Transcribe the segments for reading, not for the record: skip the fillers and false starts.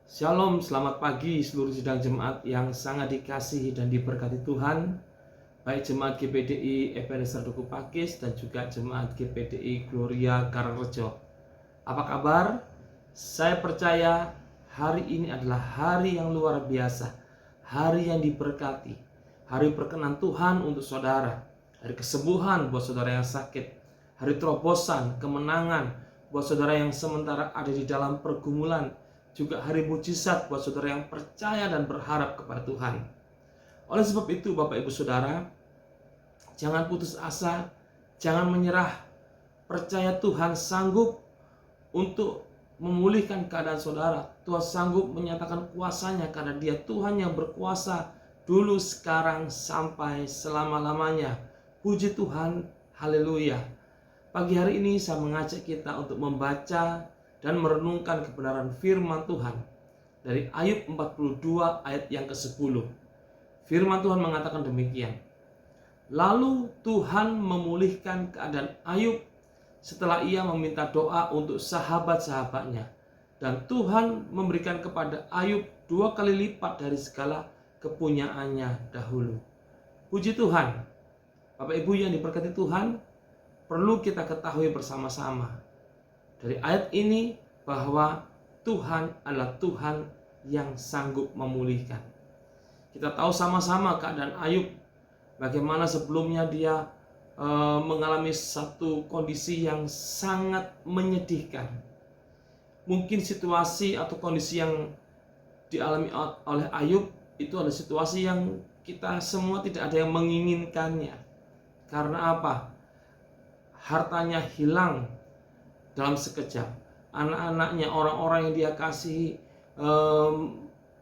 Shalom, selamat pagi seluruh sidang jemaat yang sangat dikasihi dan diberkati Tuhan. Baik jemaat GPDI Ebenezer Duku Pakis dan juga jemaat GPDI Gloria Karangrejo. Apa kabar? Saya percaya hari ini adalah hari yang luar biasa, hari yang diberkati, hari berkenan Tuhan untuk saudara, hari kesembuhan buat saudara yang sakit, hari terobosan, kemenangan buat saudara yang sementara ada di dalam pergumulan, juga hari mujizat buat saudara yang percaya dan berharap kepada Tuhan. Oleh sebab itu Bapak Ibu Saudara, jangan putus asa, jangan menyerah. Percaya Tuhan sanggup untuk memulihkan keadaan saudara. Tuhan sanggup menyatakan kuasanya karena Dia Tuhan yang berkuasa dulu, sekarang, sampai selama-lamanya. Puji Tuhan, haleluya. Pagi hari ini saya mengajak kita untuk membaca dan merenungkan kebenaran firman Tuhan dari Ayub 42 ayat yang ke-10. Firman Tuhan mengatakan demikian. Lalu Tuhan memulihkan keadaan Ayub setelah ia meminta doa untuk sahabat-sahabatnya. Dan Tuhan memberikan kepada Ayub 2 kali lipat dari segala kepunyaannya dahulu. Puji Tuhan. Bapak Ibu yang diberkati Tuhan, perlu kita ketahui bersama-sama dari ayat ini bahwa Tuhan adalah Tuhan yang sanggup memulihkan. Kita tahu sama-sama keadaan Ayub, bagaimana sebelumnya dia mengalami satu kondisi yang sangat menyedihkan. Mungkin situasi atau kondisi yang dialami oleh Ayub itu adalah situasi yang kita semua tidak ada yang menginginkannya. Karena apa? Hartanya hilang dalam sekejap. Anak-anaknya, orang-orang yang dia kasihi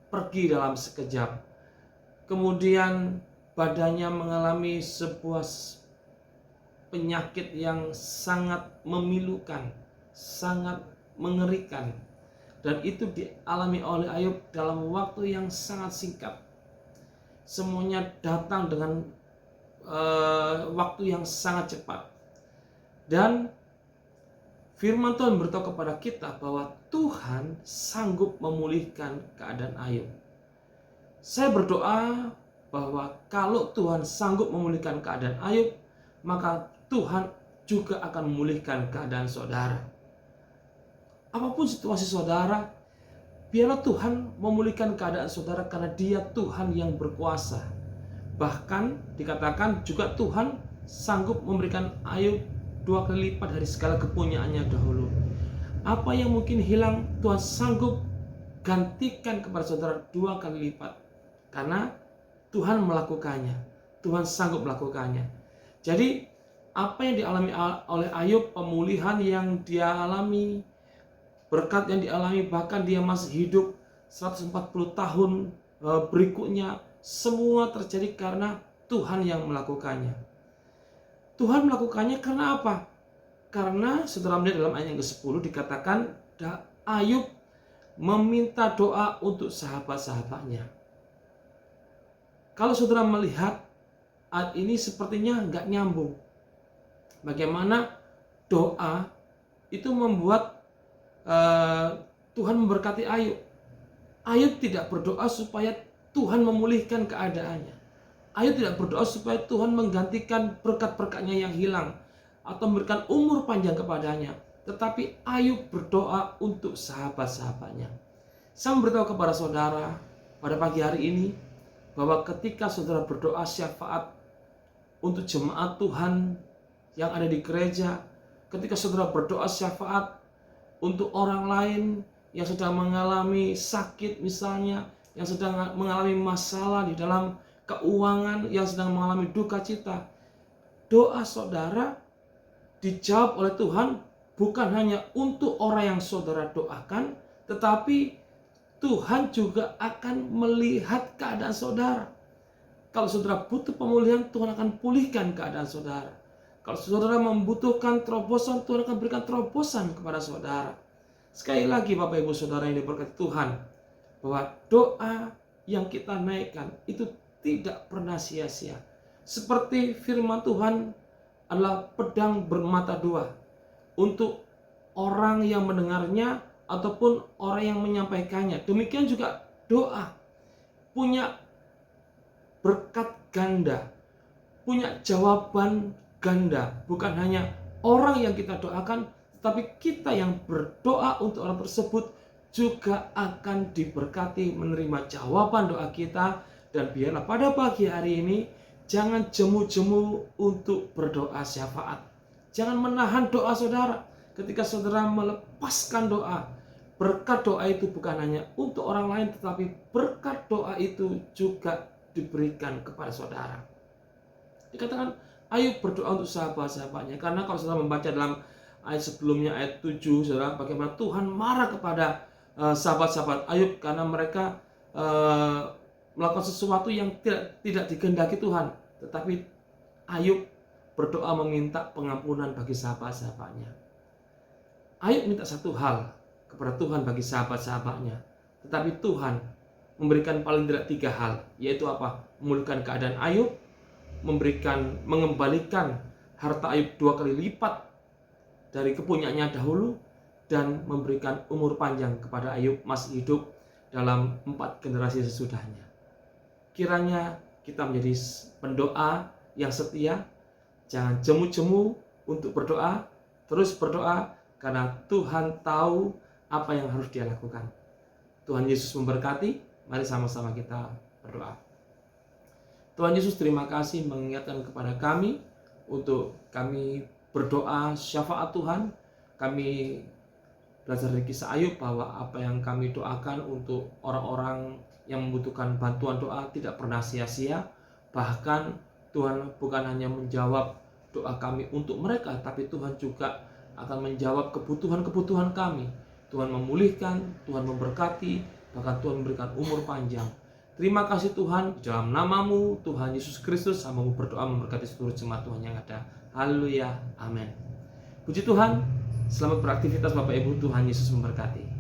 pergi dalam sekejap. Kemudian badannya mengalami sebuah penyakit yang sangat memilukan, sangat mengerikan. Dan itu dialami oleh Ayub dalam waktu yang sangat singkat. Semuanya datang dengan waktu yang sangat cepat. Dan firman Tuhan beritahu kepada kita bahwa Tuhan sanggup memulihkan keadaan Ayub. Saya berdoa bahwa kalau Tuhan sanggup memulihkan keadaan Ayub, maka Tuhan juga akan memulihkan keadaan saudara. Apapun situasi saudara, biarlah Tuhan memulihkan keadaan saudara karena Dia Tuhan yang berkuasa. Bahkan dikatakan juga Tuhan sanggup memberikan Ayub 2 kali lipat dari segala kepunyaannya dahulu. Apa yang mungkin hilang, Tuhan sanggup gantikan kepada saudara 2 kali lipat. Karena Tuhan melakukannya. Tuhan sanggup melakukannya. Jadi apa yang dialami oleh Ayub, pemulihan yang dia alami, berkat yang dialami, bahkan dia masih hidup 140 tahun berikutnya, semua terjadi karena Tuhan yang melakukannya. Tuhan melakukannya karena apa? Karena saudara melihat dalam ayat yang ke-10 dikatakan Ayub meminta doa untuk sahabat-sahabatnya. Kalau saudara melihat ayat ini sepertinya nggak nyambung. Bagaimana doa itu membuat Tuhan memberkati Ayub. Ayub tidak berdoa supaya Tuhan memulihkan keadaannya. Ayub tidak berdoa supaya Tuhan menggantikan berkat-berkatnya yang hilang atau memberikan umur panjang kepadanya. Tetapi Ayub berdoa untuk sahabat-sahabatnya. Saya memberitahu kepada saudara pada pagi hari ini bahwa ketika saudara berdoa syafaat untuk jemaat Tuhan yang ada di gereja, ketika saudara berdoa syafaat untuk orang lain yang sedang mengalami sakit misalnya, yang sedang mengalami masalah di dalam keuangan, yang sedang mengalami duka cita, doa saudara dijawab oleh Tuhan bukan hanya untuk orang yang saudara doakan, tetapi Tuhan juga akan melihat keadaan saudara. Kalau saudara butuh pemulihan, Tuhan akan pulihkan keadaan saudara. Kalau saudara membutuhkan terobosan, Tuhan akan berikan terobosan kepada saudara. Sekali lagi Bapak Ibu Saudara yang diberkati Tuhan, bahwa doa yang kita naikkan itu tidak pernah sia-sia. Seperti firman Tuhan adalah pedang bermata dua. Untuk orang yang mendengarnya ataupun orang yang menyampaikannya. Demikian juga doa punya berkat ganda, punya jawaban ganda. Bukan hanya orang yang kita doakan, tetapi kita yang berdoa untuk orang tersebut juga akan diberkati menerima jawaban doa kita. Dan biarlah pada pagi hari ini jangan jemu-jemu untuk berdoa syafaat. Jangan menahan doa saudara. Ketika saudara melepaskan doa, berkat doa itu bukan hanya untuk orang lain, tetapi berkat doa itu juga diberikan kepada saudara. Dikatakan Ayub berdoa untuk sahabat-sahabatnya, karena kalau saudara membaca dalam ayat sebelumnya, ayat 7, saudara, bagaimana Tuhan marah kepada sahabat-sahabat Ayub karena mereka melakukan sesuatu yang tidak dikehendaki Tuhan. Tetapi Ayub berdoa meminta pengampunan bagi sahabat-sahabatnya. Ayub minta satu hal kepada Tuhan bagi sahabat-sahabatnya, tetapi Tuhan memberikan paling tidak 3 hal, yaitu apa? Memulihkan keadaan Ayub, mengembalikan harta Ayub 2 kali lipat dari kepunyaannya dahulu, dan memberikan umur panjang kepada Ayub masih hidup dalam 4 generasi sesudahnya. Kiranya kita menjadi pendoa yang setia, jangan jemu-jemu untuk berdoa, terus berdoa, karena Tuhan tahu apa yang harus dia lakukan. Tuhan Yesus memberkati. Mari sama-sama kita berdoa. Tuhan Yesus, terima kasih mengingatkan kepada kami untuk kami berdoa syafaat Tuhan. Kami belajar dari kisah Ayub bahwa apa yang kami doakan untuk orang-orang yang membutuhkan bantuan doa tidak pernah sia-sia. Bahkan Tuhan bukan hanya menjawab doa kami untuk mereka, tapi Tuhan juga akan menjawab kebutuhan-kebutuhan kami. Tuhan memulihkan, Tuhan memberkati, bahkan Tuhan memberikan umur panjang. Terima kasih Tuhan, di dalam nama-Mu Tuhan Yesus Kristus, hamba-Mu berdoa memberkati seluruh jemaat Tuhan yang ada. Haleluya, amin. Puji Tuhan, selamat beraktivitas Bapak Ibu, Tuhan Yesus memberkati.